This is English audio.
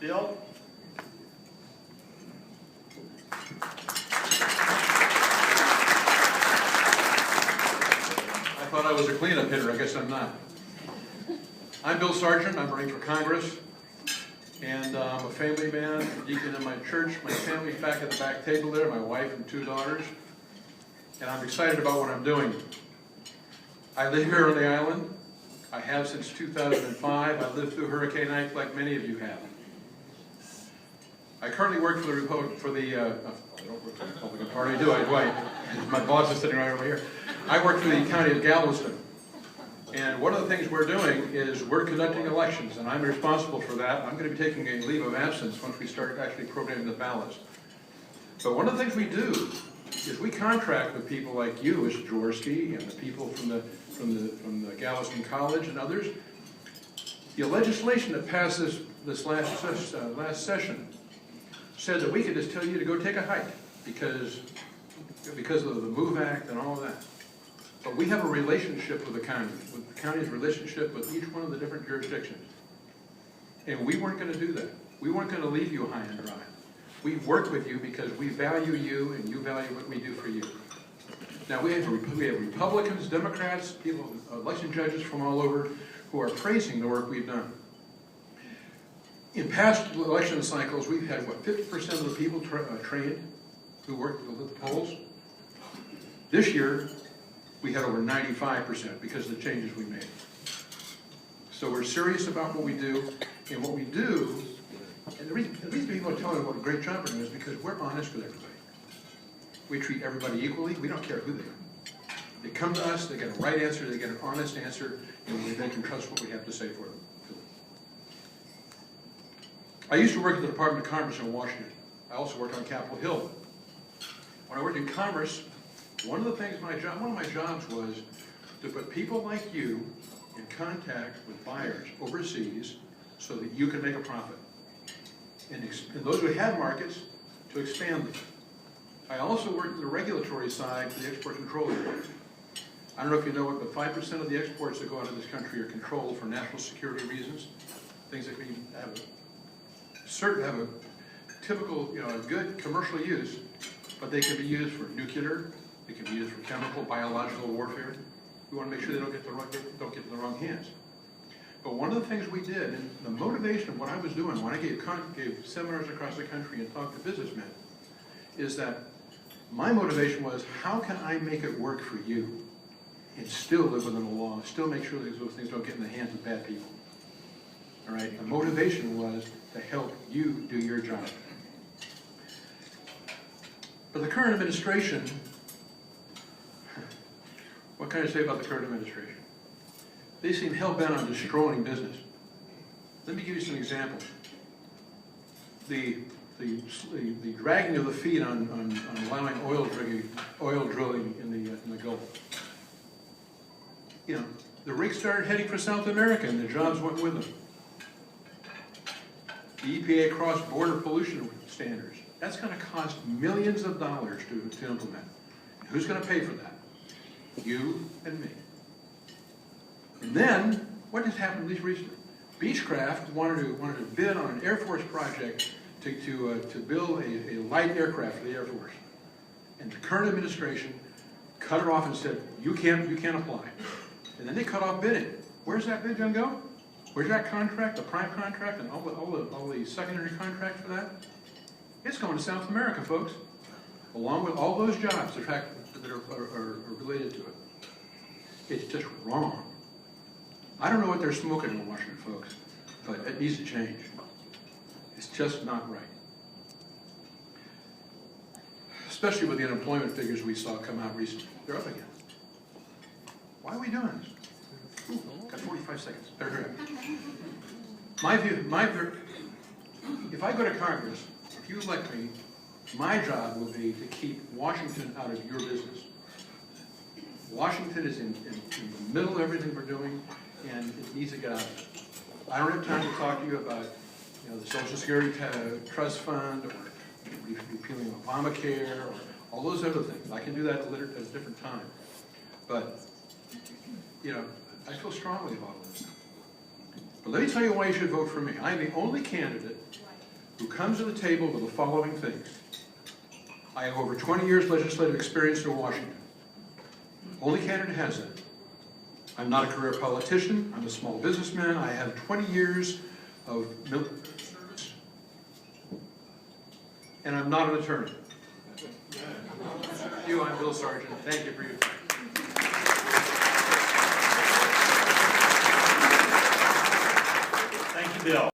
Bill? I thought I was a cleanup hitter. I guess I'm not. I'm Bill Sargent. I'm running for Congress. And I'm a family man, deacon in my church. My family's back at the back table there, my wife and 2 daughters. And I'm excited about what I'm doing. I live here on the island. I have since 2005. I lived through Hurricane Ike like many of you have. I currently work for the I don't work for the Republican Party, do I? My boss is sitting right over here. I work for the county of Galveston. And one of the things we're doing is we're conducting elections, and I'm responsible for that. I'm going to be taking a leave of absence once we start actually programming the ballots. But one of the things we do is we contract with people like you, as Jaworski, and the people from the Galveston College and others. The legislation that passed this last session said that we could just tell you to go take a hike because of the MOVE Act and all of that. But we have a relationship with the county's relationship with each one of the different jurisdictions. And we weren't going to do that. We weren't going to leave you high and dry. We work with you because we value you and you value what we do for you. Now we have Republicans, Democrats, people, election judges from all over who are praising the work we've done. In past election cycles, we've had, what, 50% of the people trained who worked with the polls? This year, we had over 95% because of the changes we made. So we're serious about what we do, and what we do, and the reason people are telling us what a great job we're doing is because we're honest with everybody. We treat everybody equally. We don't care who they are. They come to us, they get a right answer, they get an honest answer, and they can trust what we have to say for them. I used to work at the Department of Commerce in Washington. I also worked on Capitol Hill. When I worked in Commerce, one of my jobs was to put people like you in contact with buyers overseas so that you can make a profit. And those who had markets, to expand them. I also worked the regulatory side for the Export Control Board. I don't know if you know it, but 5% of the exports that go out of this country are controlled for national security reasons. Things that can have a typical, a good commercial use, but they can be used for nuclear, they can be used for chemical, biological warfare. We want to make sure they don't get in the wrong hands. But one of the things we did, and the motivation of what I was doing when I gave seminars across the country and talked to businessmen, is that my motivation was, how can I make it work for you and still live within the law, still make sure that those things don't get in the hands of bad people? All right, the motivation was to help you do your job. But the current administration, what can I say about the current administration? They seem hell-bent on destroying business. Let me give you some examples. The dragging of the feet on allowing oil drilling in the Gulf. The rigs started heading for South America, and the jobs went with them. The EPA cross-border pollution standards. That's going to cost millions of dollars to implement. Who's going to pay for that? You and me. And then, what has happened at least recently? Beechcraft wanted to bid on an Air Force project to build a light aircraft for the Air Force. And the current administration cut it off and said, you can't apply. And then they cut off bidding. Where's that bid going to go? Where's that contract, the prime contract, and all the secondary contracts for that? It's going to South America, folks, along with all those jobs, in fact, that are related to it. It's just wrong. I don't know what they're smoking in Washington, folks, but it needs to change. It's just not right. Especially with the unemployment figures we saw come out recently. They're up again. Why are we doing this? Ooh, got 45 seconds. Better hurry up. My view, if I go to Congress, if you elect me, my job will be to keep Washington out of your business. Washington is in the middle of everything we're doing, and it needs to get out of it. I don't have time to talk to you about the Social Security Trust Fund, or repealing Obamacare, or all those other things. I can do that at a different time. But, I feel strongly about this. But let me tell you why you should vote for me. I am the only candidate who comes to the table with the following things. I have over 20 years legislative experience in Washington. Only candidate has that. I'm not a career politician. I'm a small businessman. I have 20 years of military service. And I'm not an attorney. I'm Bill Sargent. Thank you for your time. Thank you, Bill.